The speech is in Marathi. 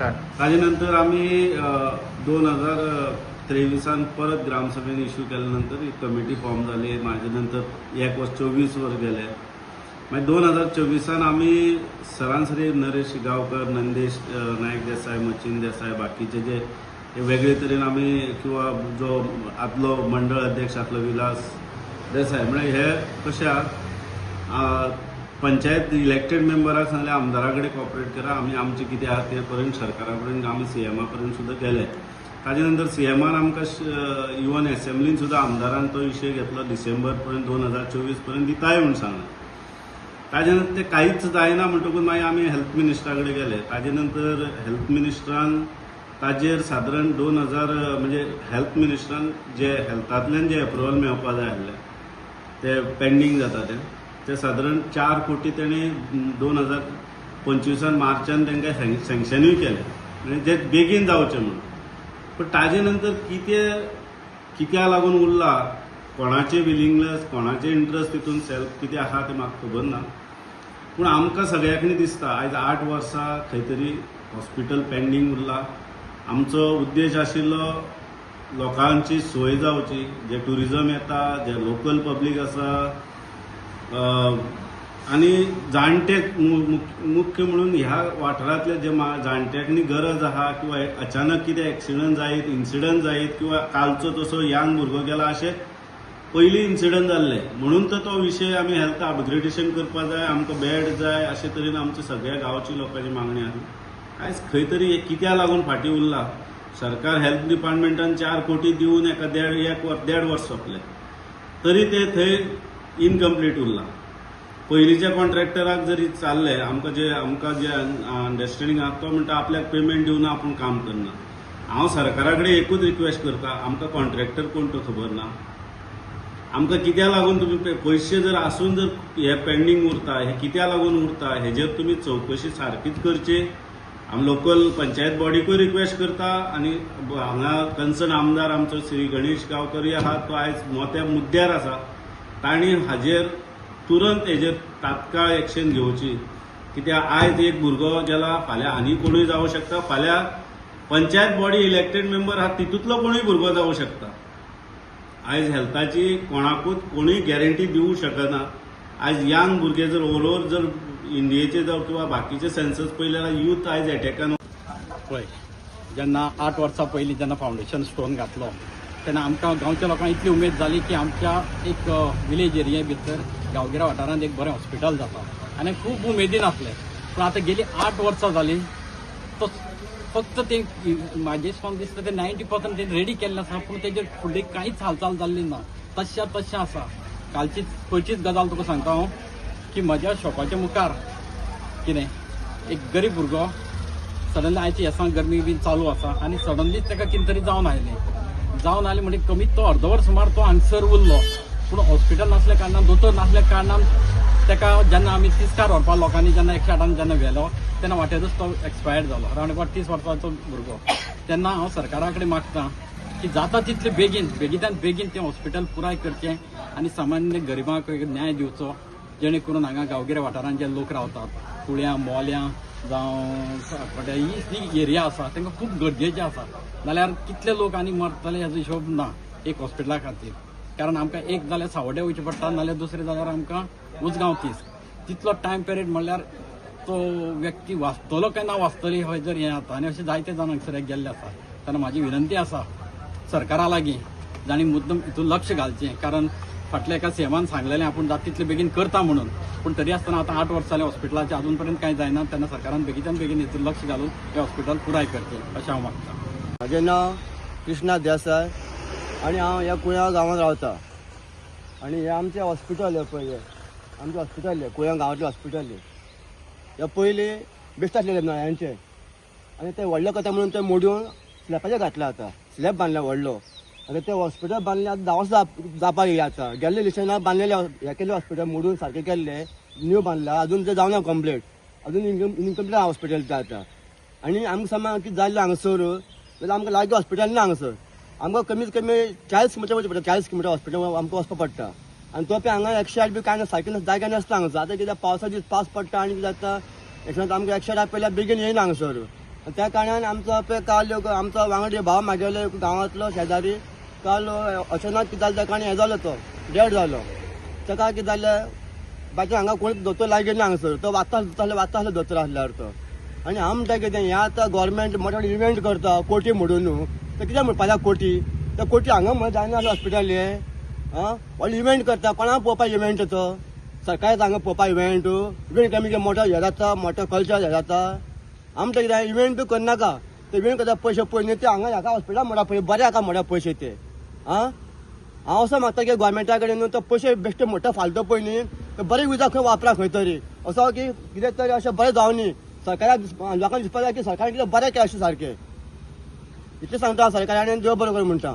ताजे नंतर आम्ही 2023 परत ग्रामसभेने इश्यू केल्यानंतर एक कमिटी फॉर्म झाली. माझ्या नंतर 1 वर्ष 24 वर गेले. मागीर 2024 आम्ही सरासरी नरेश गावकर, नंदेश नायक देसाय, मचिन देसाय, बाकीचे जे वेगळे तरेन आम्ही किंवा जो आदलो मंडळ अध्यक्ष आसलो विलास देसाय म्हणजे हे कशा पंचायत इलेक्टेड मेंबराक सांगले आमदारा कडेन कॉपरेट करा. आम्ही आमचे कितें आहा ते पर्यंत सरकारा पर्यंत आमी सीएमा पर्यंत सुद्दां गेले. ताजे नंतर सीएमान आमकां इवन असेंब्लीन सुद्दां आमदारान तो विशय घेतलो. डिसेंबर पर्यंत 2024 पर्यंत दिताय म्हणून सांगलें. ताजे नंतर ते कांयच जायना म्हणटकूच मागीर आमी हेल्थ मिनिस्टरा कडेन गेले. ताजे नंतर हेल्थ मिनिस्टरान ताजेर सादारण 2000 म्हणजे हेल्थ मिनिस्टरान जे हेल्थांतल्यान जे अप्रुवल मेळपा जाय आसलें ते पेंडींग जाता ते सादारण 4 कोटी तेणी 2025 मार्चान तांकां सँक्शनूय केले म्हणजे जे बेगीन जावचें म्हणून. पण ताजे नंतर कित्या लागून उरला, कोणाचे विलिंगनेस, कोणाचे इंट्रस्ट तितून सेल्फ कितें आहा तें म्हाका खबर ना. पूण आमकां सगळ्यांनी दिसता आयज 8 वर्सां खंय तरी हॉस्पिटल पेंडींग उरला. आमचो उद्देश आशिल्लो लोकांची सोय जावची, जे टुरिजम येता, जे लोकल पब्लीक आसा आनी जाणटे मुख्य म्हणून ह्या वाठारांतले जे जाणट्यांनी गरज आहा किंवा अचानक कितें एक्सिडंट जायत, इन्सिडंट जायत किंवा कालचो तसो यंग भुरगो गेला अशें पयलीं इन्सिडंट जाल्ले म्हणून तो विशय आमी हेल्थ अपग्रेडेशन करपा जाय, आमकां बेड जाय अशे तरेन आमच्या सगळ्या गांवची लोकांची मागणी आसा. आयज खंय तरी कित्या लागून फाटीं उरला. सरकार हेल्थ डिपार्टमेंटान 4 कोटी दिवन एका 1.5 वर्स सोंपले तरी ते थंय इनकम्प्लीट उरला. पयलींच्या कॉन्ट्रॅक्टराक जरी चालले आमकां जे अंडरस्टँडींग आसा तो म्हणटा आपल्याक पेमेंट दिवन आपूण काम करना. हांव सरकारा कडेन एकूच रिक्वेस्ट करता, आमकां कॉन्ट्रॅक्टर कोण तो खबर ना. आमकां कित्या लागून तुमी पयशे जर आसून जर हे पेंडींग उरता, हे कित्या लागून उरता हेजेर तुमी चवकशी सारकीच करची. आमी लोकल पंचायत बॉडीकूय रिक्वेस्ट करता आनी हांगा कन्सर्न आमदार आमचो श्री गणेश गांवकर आहा तो आयज मोठ्या मुद्द्यार आसा. तांणी हाजेर तुरंत हेजेर तात्काळ एक्शन घेवची. कित्याक आयज एक भुरगो गेला, फाल्यां आनी कोणूय जावं शकता, फाल्यां पंचायत बॉडी इलेक्टेड मेंबर आहा तितूंतलो कोणूय भुरगो जावं शकता. आयज हेल्थाची कोणाकूच कोणूय गॅरंटी दिवंक शकना. आयज यंग भुरगे जर ओव्हरऑल जर इंडियेचे जावं किंवा बाकीचे सेन्सस पळयले जाल्यार यूथ आयज एटॅकान पळय. जेन्ना 8 वर्सां पयलीं जेन्ना फावंडेशन स्टोन घातलो तेन्ना आमकां गांवच्या लोकांक इतली उमेद जाली की आमच्या एक विलेज एरिये भितर गांवगिऱ्या वाठारांत एक बरें हॉस्पिटल जाता आनी खूब उमेदीन आसलें. पूण आतां गेली 8 वर्सां जालीं तो फक्त ते म्हाजे हिसपान दिसता ते 90% ते रेडी केल्लें आसा पूण तेजेर फुडें कांयच हालचाल जाल्ली ना. तशें आसा. कालचीच पयलीच गजाल तुका सांगता हांव की म्हज्या शॉपाच्या मुखार कितें एक गरीब भुरगो सडनली आयच्या हेसां गरमी बी चालू आसा आनी सडनलीच ताका कितें तरी जावन आयलें म्हणजे कमीत तो अर्दवर सुमार तो हांगसर उरलो. पूण हॉस्पिटल नासल्या कारणान दोतोर नासल्या कारणान ताका जेन्ना आमी तिस्कार व्हरपा लोकांनी जेन्ना 108 जेन्ना व्हेलो तेन्ना वाटेरूच तो एक्सपायर्ड जालो. अरावंड अबावट 30 वर्सांचो भुरगो. तेन्ना हांव सरकारा कडेन मागतां की जाता तितले बेगींतल्यान बेगीन तें हॉस्पिटल पुराय करचें आनी सामान्य गरिबांक न्याय दिवचो जेणे करून हांगा गांवगिऱ्या वाठारांत जे लोक रावतात, कुळ्यां, मोल्यां जावं ही एरिया आसा तांकां खूब गरजेचें आसा. नाल्यार कितले लोक आनी मरतले हेजो हिशोब ना एक हॉस्पिटला खातीर. कारण आमकां एक जाल्यार सावड्डे वयचें पडटा, नाल्यार दुसरें जाल्यार आमकां उजगांव तितलो टायम पिरियड म्हणल्यार तो व्यक्ती वाचतलो काय ना वाचतली हय जर हें जाता. आनी अशें जायते जाण हांगसर गेल्ले आसा. तेन्ना म्हाजी विनंती आसा सरकारा लागीं जाणी मुद्दम हितून लक्ष घालचें. कारण फाटल्या एका सीएमान सांगलेलें आपूण जाता तितलें बेगीन करता म्हणून. पूण तरी आसतना आतां 8 वर्सां जालीं हॉस्पिटलाचें अजून पर्यंत कांय जायना. तेन्ना सरकारान बेगीच्यान बेगीन हितून लक्ष घालून हें हॉस्पिटल पुराय करचें अशें हांव मागतां. म्हजें नांव कृष्णा देसाय आनी हांव ह्या कुळ्या गांवांत रावतां. आनी हें आमचें हॉस्पिटल हें पळय आमचें हॉस्पिटल हें कुळ्या गांवांतलें हॉस्पिटल हें पयलीं बेस्ट आसलेलें नळ्यांचें आनी तें व्हडलें कथा म्हणून तें मोडून स्लॅबाचेर घातलें. आतां स्लॅब बांदला व्हडलो आनी तें हॉस्पिटल बांदलें आतां 10 वर्सां जावपाक येयली. आतां गेल्ले इलेक्शनाक बांदलेलें हें केल्लें हॉस्पिटल मोडून सारकें केल्लें न्यू बांदलां. अजून तें जावना कंप्लीट. अजून इनकम्प्लीट हॉस्पिटल तें आतां. आनी आमकां समज कितें जाल्लें हांगसर जाल्यार आमकां लागीं हॉस्पिटल ना हांगसर. आमकां कमीत कमी 40 किलोमिटर वचचें पडटा. 40 किलोमिटर हॉस्पिटल आमकां वचपाक पडटा. आनी तो पळय हांगा 108 बी कांय ना, सारकें जाय नासता हांगसर. आतां कित्याक पावसाचे पावस पडटा आनी कितें जाता एक्सिडंट आमकां 108 पयल्यार बेगीन येयना हांगसर. आणि त्या कारणान आमचो पळय काल आमचो वांगडी भाव म्हागेलो गांवांतलो शेजारी काल अचानक कितें जालें ताका आनी हें जालो तो डेड जालो. ताका कितें जालें बाकी हांगा कोणी दोतोर लागीं ना हांगासर तो वाचता दोतोर आसल्यार तो. आनी हांव म्हणटा कितें हें आतां गोवोरमेंट मोठे मोठे इव्हेंट करता कोटी मोडून तर कित्याक म्हणपा जाय कोटी त्या कोटी हांगा म्हणून जायना हॉस्पिटल हें व्हडलो इव्हेंट करता कोणाक पळोवपा इव्हेंट तो सरकार हांगा पळोवपा इव्हेंट कमी मोठो हें जाता मोठो कल्चर हें जाता. हांव म्हणटा कितें इव्हेंट करनाका ते इव्हेंट करता पयशे पळय ते हांगा हाका हॉस्पिटल मोडा पळय बरें हाका मोडा पयशे ते हांव असो मागता की गोवोरमेंटा कडेन न्हू तो पयशे बेश्टे मोठो फालतो पळय न्ही ते बरे युजा खंय वापरा खंय तरी असो की कितें तरी अशें बरें जावं न्ही सरकाराक लोकांक दिसपा जाय की सरकारान कितें बरें केलें अशें सारकें इतलें सांगता सरकारान देव बरोबर म्हणटा.